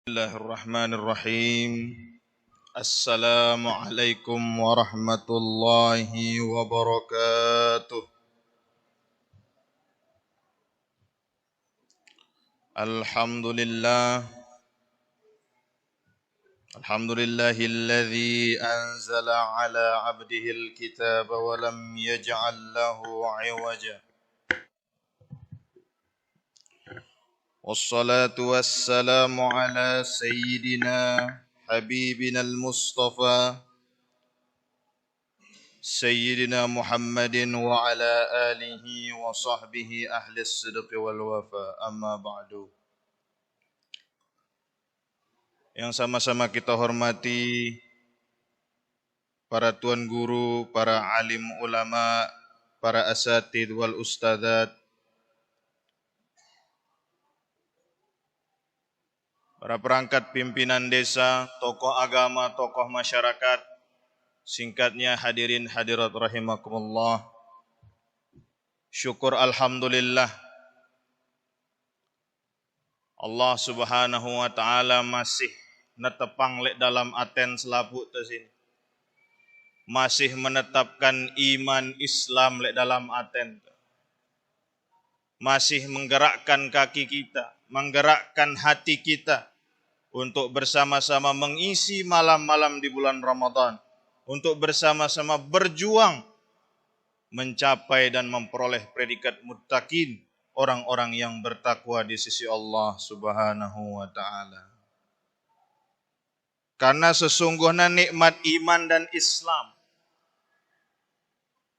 Bismillahirrahmanirrahim. Assalamualaikum warahmatullahi wabarakatuh. Alhamdulillah. Alhamdulillahilladzi anzala ala abdihil kitaba wa lam yaj'al lahu 'iwaja. Wassalatu wassalamu ala sayyidina habibina al-mustafa sayyidina Muhammadin wa ala alihi wa sahbihi ahli as-sidqi wal wafa, amma ba'du. Yang sama-sama kita hormati para tuan guru, para alim ulama, para asatid wal ustadzat, para perangkat pimpinan desa, tokoh agama, tokoh masyarakat, singkatnya hadirin hadirat rahimakumullah. Syukur alhamdulillah, Allah subhanahu wa ta'ala masih netepang lek dalam aten selaput tersini. Masih menetapkan iman Islam lek dalam aten. Masih menggerakkan kaki kita, menggerakkan hati kita untuk bersama-sama mengisi malam-malam di bulan Ramadan, untuk bersama-sama berjuang mencapai dan memperoleh predikat muttaqin, orang-orang yang bertakwa di sisi Allah Subhanahu wa taala. Karena sesungguhnya nikmat iman dan Islam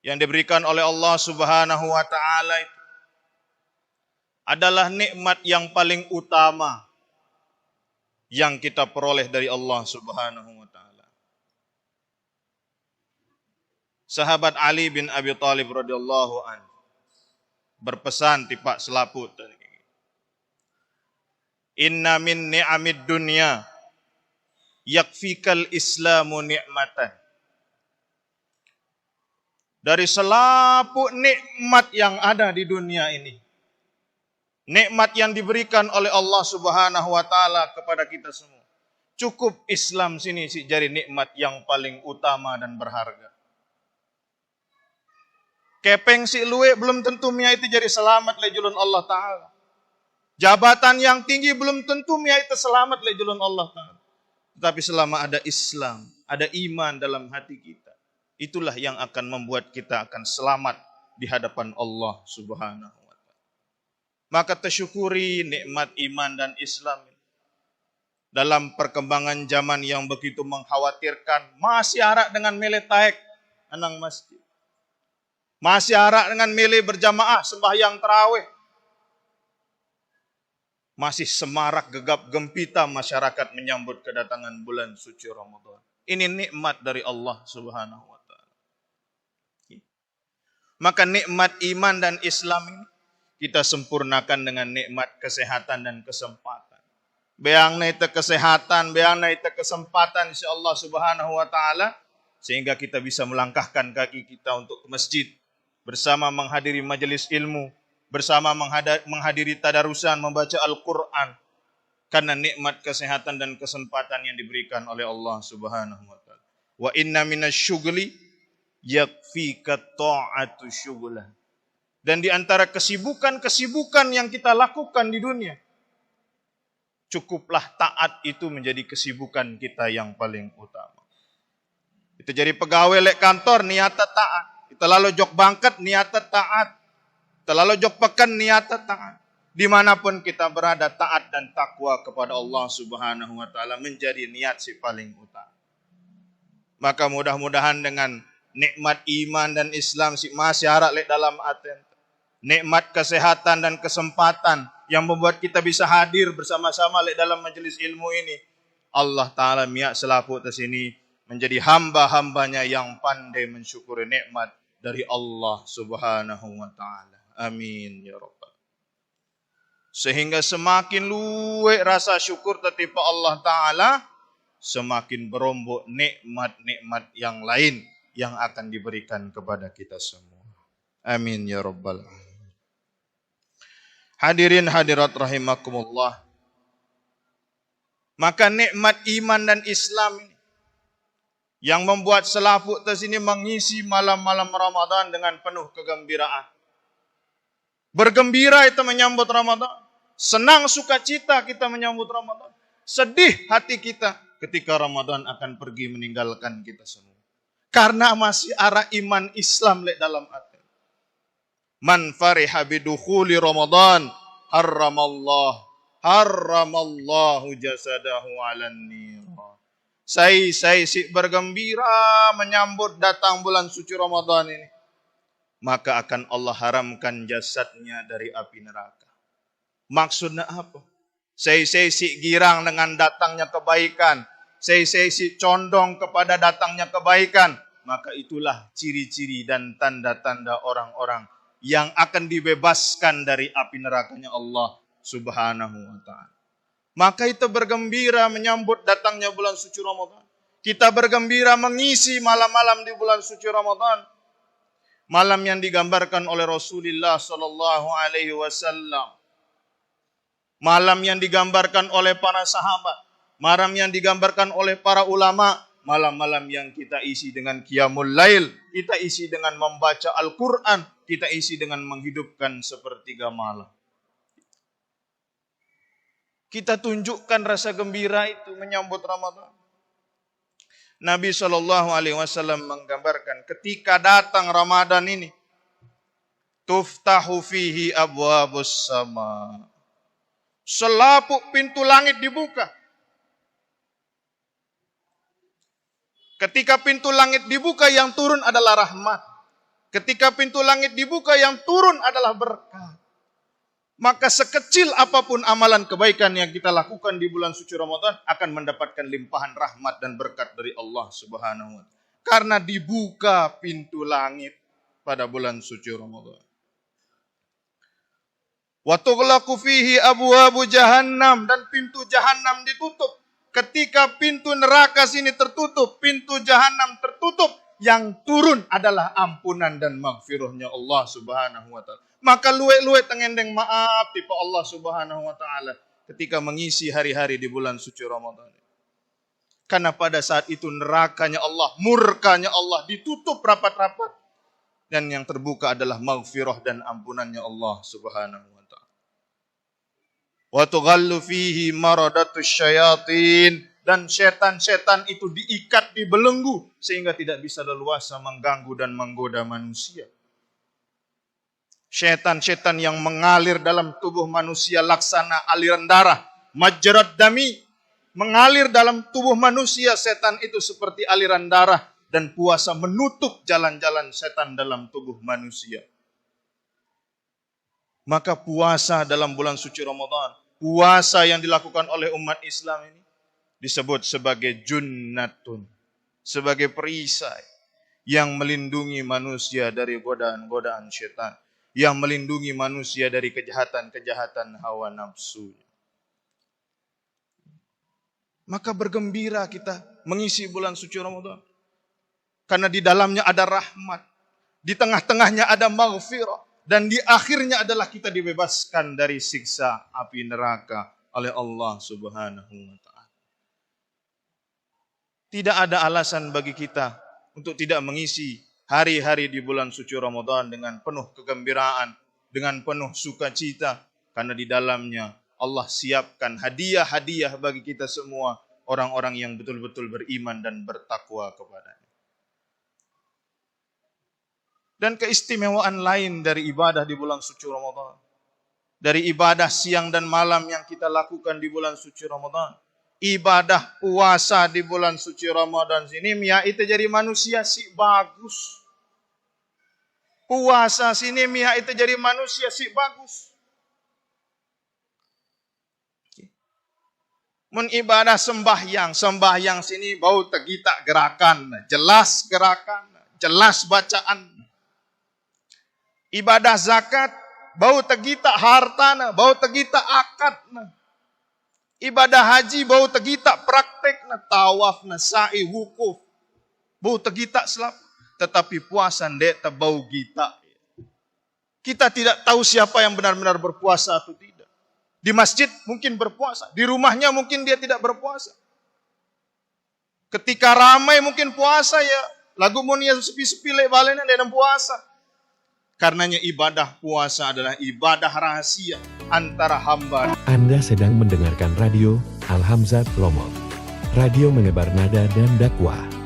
yang diberikan oleh Allah Subhanahu wa taala itu adalah nikmat yang paling utama yang kita peroleh dari Allah Subhanahu wa taala. Sahabat Ali bin Abi Thalib radhiyallahu anhu berpesan tipak selaput, inna min ni'amid dunya yakfikal islamu ni'matan. Dari selaput nikmat yang ada di dunia ini, nikmat yang diberikan oleh Allah Subhanahu wa taala kepada kita semua, cukup Islam sini sih jadi nikmat yang paling utama dan berharga. Kepeng si luwe belum tentu mia itu jadi selamat lejulun Allah taala. Jabatan yang tinggi belum tentu mia itu selamat lejulun Allah taala. Tetapi selama ada Islam, ada iman dalam hati kita, itulah yang akan membuat kita akan selamat di hadapan Allah Subhanahu. Maka tersyukuri nikmat iman dan Islam dalam perkembangan zaman yang begitu mengkhawatirkan. Masih arak dengan mele taek anang masjid, masih arak dengan mele berjamaah sembahyang tarawih, masih semarak gegap gempita masyarakat menyambut kedatangan bulan suci Ramadan. Ini nikmat dari Allah Subhanahu wa taala. Maka nikmat iman dan Islam ini kita sempurnakan dengan nikmat kesehatan dan kesempatan. Beang na ita kesehatan, beang na ita kesempatan insyaallah Subhanahu wa taala, sehingga kita bisa melangkahkan kaki kita untuk ke masjid, bersama menghadiri majelis ilmu, bersama menghadiri tadarusan, membaca Al-Qur'an, karena nikmat kesehatan dan kesempatan yang diberikan oleh Allah Subhanahu wa taala. Wa inna minasyughli yakfika ta'atu syughlan. Dan di antara kesibukan-kesibukan yang kita lakukan di dunia, cukuplah taat itu menjadi kesibukan kita yang paling utama. Kita jadi pegawai lek kantor, niata taat. Kita lalu jok bangkat, niata taat. Kita lalu jok pekan, niata taat. Dimanapun kita berada, taat dan takwa kepada Allah Subhanahu wa taala menjadi niat si paling utama. Maka mudah-mudahan dengan nikmat iman dan Islam si masyarakat lek dalam aten, nikmat kesehatan dan kesempatan yang membuat kita bisa hadir bersama-sama dalam majelis ilmu ini, Allah Ta'ala miak selaput di sini menjadi hamba-hambanya yang pandai mensyukuri nikmat dari Allah Subhanahu wa Ta'ala. Amin ya Rabbal. Sehingga semakin luwek rasa syukur tertipa Allah Ta'ala, semakin berombok nikmat-nikmat yang lain yang akan diberikan kepada kita semua. Amin ya Rabbal. Hadirin hadirat rahimakumullah. Maka nikmat iman dan Islam ini yang membuat selaput tersini mengisi malam-malam Ramadan dengan penuh kegembiraan. Bergembira itu menyambut Ramadan. Senang sukacita kita menyambut Ramadan. Sedih hati kita ketika Ramadan akan pergi meninggalkan kita semua. Karena masih arah iman Islam dalam hati. Man fariha bidukhuli Ramadan harramallahu jasadahu 'alan nar. Saya si bergembira menyambut datang bulan suci Ramadan ini. Maka akan Allah haramkan jasadnya dari api neraka. Maksudnya apa? Saya si girang dengan datangnya kebaikan. Saya si condong kepada datangnya kebaikan. Maka itulah ciri-ciri dan tanda-tanda orang-orang yang akan dibebaskan dari api nerakanya Allah Subhanahu wa ta'ala. Maka kita bergembira menyambut datangnya bulan suci Ramadan. Kita bergembira mengisi malam-malam di bulan suci Ramadan. Malam yang digambarkan oleh Rasulullah sallallahu alaihi wasallam. Malam yang digambarkan oleh para sahabat. Malam yang digambarkan oleh para ulama. Malam-malam yang kita isi dengan qiyamul lail. Kita isi dengan membaca Al-Quran. Kita isi dengan menghidupkan sepertiga malam. Kita tunjukkan rasa gembira itu menyambut Ramadan. Nabi SAW menggambarkan ketika datang Ramadan ini. Tuftahu fihi abwabus sama. Selaput pintu langit dibuka. Ketika pintu langit dibuka yang turun adalah rahmat. Ketika pintu langit dibuka yang turun adalah berkah. Maka sekecil apapun amalan kebaikan yang kita lakukan di bulan suci Ramadan akan mendapatkan limpahan rahmat dan berkat dari Allah Subhanahu wa ta'ala. Karena dibuka pintu langit pada bulan suci Ramadan. Wa tughlaqu fihi abwabu jahannam, dan pintu jahannam ditutup. Ketika pintu neraka sini tertutup, pintu jahannam tertutup, yang turun adalah ampunan dan maghfirahnya Allah Subhanahu wa ta'ala. Maka luwe-luwe tengendeng maaf tipe Allah Subhanahu wa ta'ala ketika mengisi hari-hari di bulan suci Ramadan. Karena pada saat itu nerakanya Allah, murkanya Allah ditutup rapat-rapat. Dan yang terbuka adalah maghfirah dan ampunannya Allah Subhanahu wa ta'ala. Wa tughallu fihi maradatus syayatin, dan setan-setan itu diikat, dibelenggu sehingga tidak bisa leluasa mengganggu dan menggoda manusia. Setan-setan yang mengalir dalam tubuh manusia laksana aliran darah, majrad dami, mengalir dalam tubuh manusia. Setan itu seperti aliran darah, dan puasa menutup jalan-jalan setan dalam tubuh manusia. Maka puasa dalam bulan suci Ramadan, puasa yang dilakukan oleh umat Islam ini disebut sebagai junnatun, sebagai perisai yang melindungi manusia dari godaan-godaan setan, yang melindungi manusia dari kejahatan-kejahatan hawa nafsu. Maka bergembira kita mengisi bulan suci Ramadan. Karena di dalamnya ada rahmat, di tengah-tengahnya ada maghfirah, dan di akhirnya adalah kita dibebaskan dari siksa api neraka oleh Allah Subhanahu wa ta'ala. Tidak ada alasan bagi kita untuk tidak mengisi hari-hari di bulan suci Ramadan dengan penuh kegembiraan, dengan penuh sukacita. Karena di dalamnya Allah siapkan hadiah-hadiah bagi kita semua, orang-orang yang betul-betul beriman dan bertakwa kepadanya. Dan keistimewaan lain dari ibadah di bulan suci Ramadan, dari ibadah siang dan malam yang kita lakukan di bulan suci Ramadan, ibadah puasa di bulan suci Ramadan sini, Mia itu jadi manusia si bagus. Puasa sini Mia itu jadi manusia si bagus. Mun ibadah sembahyang sini bau tegita gerakan, jelas gerakan, jelas bacaan. Ibadah zakat bau tegita hartana, bau tegita akadna. Ibadah haji bau tegita praktekna, tawafna, sa'i, wukuf. Bau tegita selap. Tetapi puasa ndek bau gita. Kita tidak tahu siapa yang benar-benar berpuasa atau tidak. Di masjid mungkin berpuasa, di rumahnya mungkin dia tidak berpuasa. Ketika ramai mungkin puasa ya, lagu monia sepi-sepi lek balena dan puasa. Karenanya ibadah puasa adalah ibadah rahasia antara hamba. Anda sedang mendengarkan radio Al-Hamzat Lombok. Radio menebar nada dan dakwah.